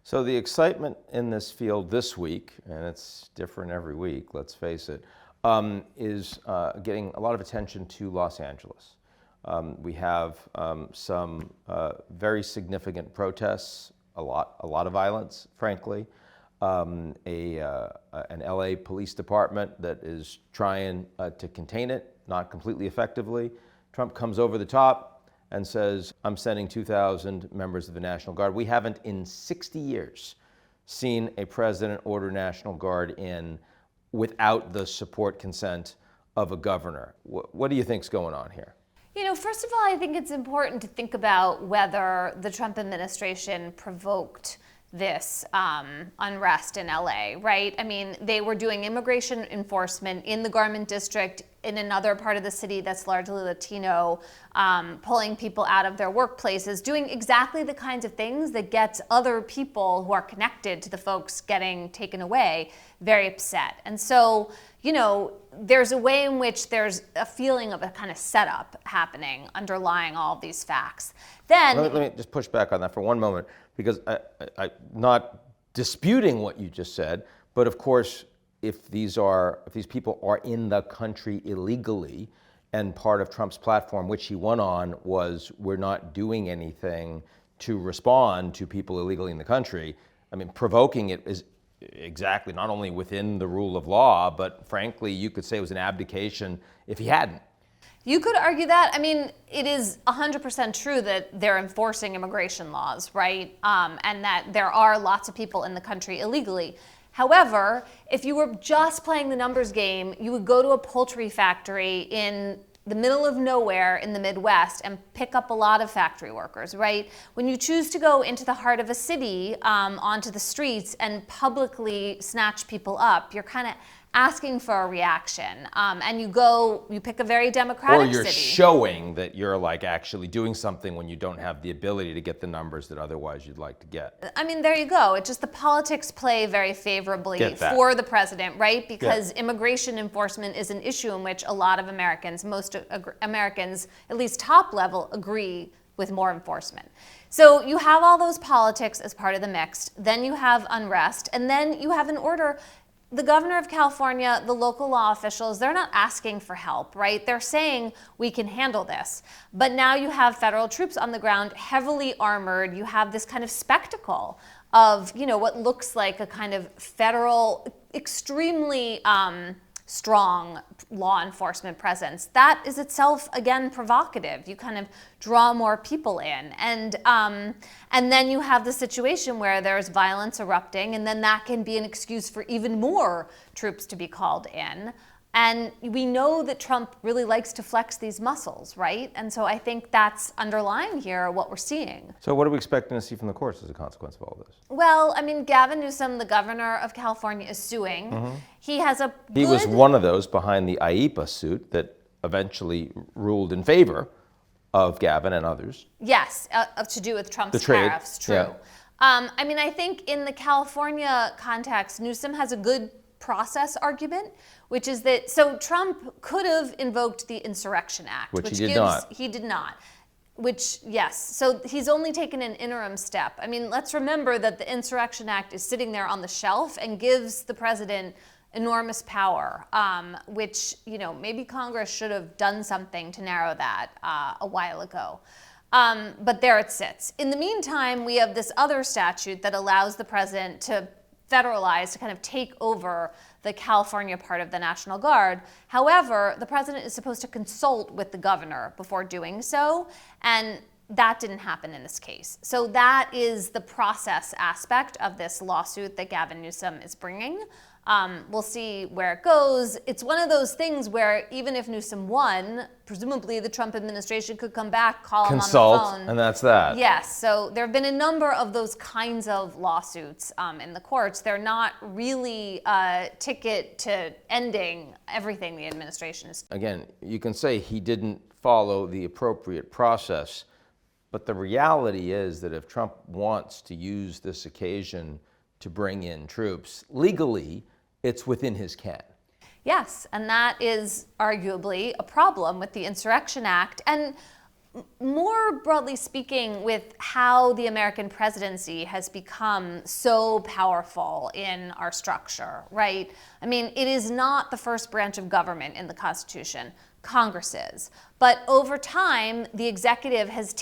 So the excitement in this field this week, and it's different every week, let's face it, is getting a lot of attention to Los Angeles. We have some very significant protests, a lot of violence, frankly. An LA police department that is trying to contain it, not completely effectively. Trump comes over the top and says, I'm sending 2,000 members of the National Guard. We haven't in 60 years seen a president order National Guard in without the support consent of a governor. What do you think's going on here? You know, first of all, I think it's important to think about whether the Trump administration provoked this unrest in LA, right? I mean, they were doing immigration enforcement in the Garment District in another part of the city that's largely Latino, pulling people out of their workplaces, doing exactly the kinds of things that gets other people who are connected to the folks getting taken away very upset. And so, you know, there's a way in which there's a feeling of a kind of setup happening underlying all of these facts. Then let me just push back on that for one moment, because I'm not disputing what you just said, but of course, if these people are in the country illegally, and part of Trump's platform, which he won on, was we're not doing anything to respond to people illegally in the country. I mean, provoking it is exactly not only within the rule of law, but frankly, you could say it was an abdication if he hadn't. You could argue that. I mean, it is 100% true that they're enforcing immigration laws, right? And that there are lots of people in the country illegally. However, if you were just playing the numbers game, you would go to a poultry factory in the middle of nowhere in the Midwest and pick up a lot of factory workers, right? When you choose to go into the heart of a city, onto the streets and publicly snatch people up, you're kind of asking for a reaction. And you pick a very democratic city. Or you're showing that you're like actually doing something when you don't have the ability to get the numbers that otherwise you'd like to get. I mean, there you go. It's just the politics play very favorably for the president, right? Because immigration enforcement is an issue in which a lot of Americans, most Americans, at least top level, agree with more enforcement. So you have all those politics as part of the mix. Then you have unrest, and then you have an order. The governor of California, the local law officials, they're not asking for help, right? They're saying we can handle this. But now you have federal troops on the ground, heavily armored. You have this kind of spectacle of, you know, what looks like a kind of federal, extremely strong law enforcement presence. That is itself, again, provocative. You kind of draw more people in. And then you have the situation where there's violence erupting, and then that can be an excuse for even more troops to be called in. And we know that Trump really likes to flex these muscles, right? And so I think that's underlying here what we're seeing. So what are we expecting to see from the courts as a consequence of all this? Well, I mean, Gavin Newsom, the governor of California, is suing. Mm-hmm. He was one of those behind the IEPA suit that eventually ruled in favor of Gavin and others. Yes, to do with Trump's tariffs, true. Yeah. I mean, I think in the California context, Newsom has a good process argument, which is that, so Trump could have invoked the Insurrection Act. Which he did not. He did not. Which, yes, so he's only taken an interim step. I mean, let's remember that the Insurrection Act is sitting there on the shelf and gives the president enormous power, which, you know, maybe Congress should have done something to narrow that a while ago. But there it sits. In the meantime, we have this other statute that allows the president to federalize, to kind of take over the California part of the National Guard. However, the president is supposed to consult with the governor before doing so, and that didn't happen in this case. So that is the process aspect of this lawsuit that Gavin Newsom is bringing. We'll see where it goes. It's one of those things where even if Newsom won, presumably the Trump administration could come back, call him on the phone. And that's that. Yes, so there have been a number of those kinds of lawsuits in the courts. They're not really a ticket to ending everything the administration is. Again, you can say he didn't follow the appropriate process, but the reality is that if Trump wants to use this occasion to bring in troops legally, it's within his ken. Yes, and that is arguably a problem with the Insurrection Act. And more broadly speaking, with how the American presidency has become so powerful in our structure, right? I mean, it is not the first branch of government in the Constitution. Congress is. But over time, the executive has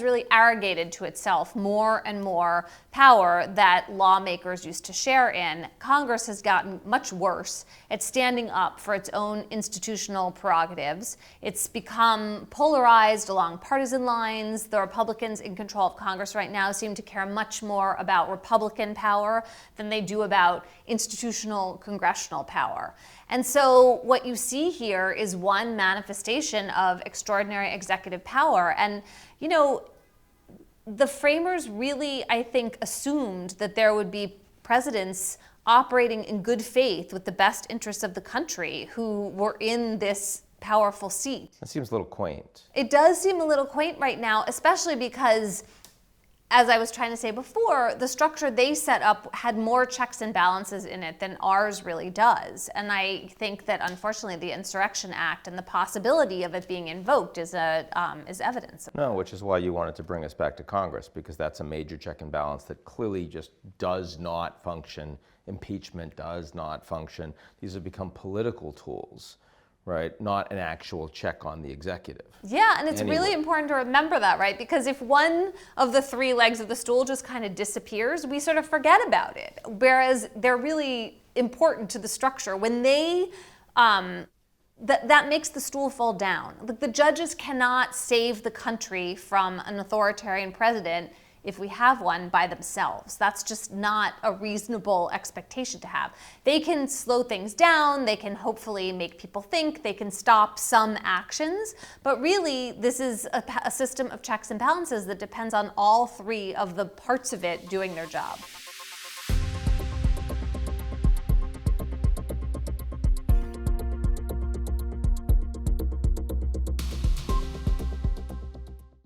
really arrogated to itself more and more power that lawmakers used to share in. Congress has gotten much worse at standing up for its own institutional prerogatives. It's become polarized along partisan lines. The Republicans in control of Congress right now seem to care much more about Republican power than they do about institutional congressional power. And so what you see here is one manifestation of extraordinary executive power. And, you know, the framers really, I think, assumed that there would be presidents operating in good faith with the best interests of the country who were in this powerful seat. That seems a little quaint. It does seem a little quaint right now, especially because, as I was trying to say before, the structure they set up had more checks and balances in it than ours really does. And I think that, unfortunately, the Insurrection Act and the possibility of it being invoked is evidence. No, which is why you wanted to bring us back to Congress, because that's a major check and balance that clearly just does not function. Impeachment does not function. These have become political tools, right? Not an actual check on the executive. Yeah, and it's really important to remember that, right? Because if one of the three legs of the stool just kind of disappears, we sort of forget about it. Whereas they're really important to the structure. When they, that makes the stool fall down. Like, the judges cannot save the country from an authoritarian president if we have one by themselves. That's just not a reasonable expectation to have. They can slow things down, they can hopefully make people think, they can stop some actions, but really this is a system of checks and balances that depends on all three of the parts of it doing their job.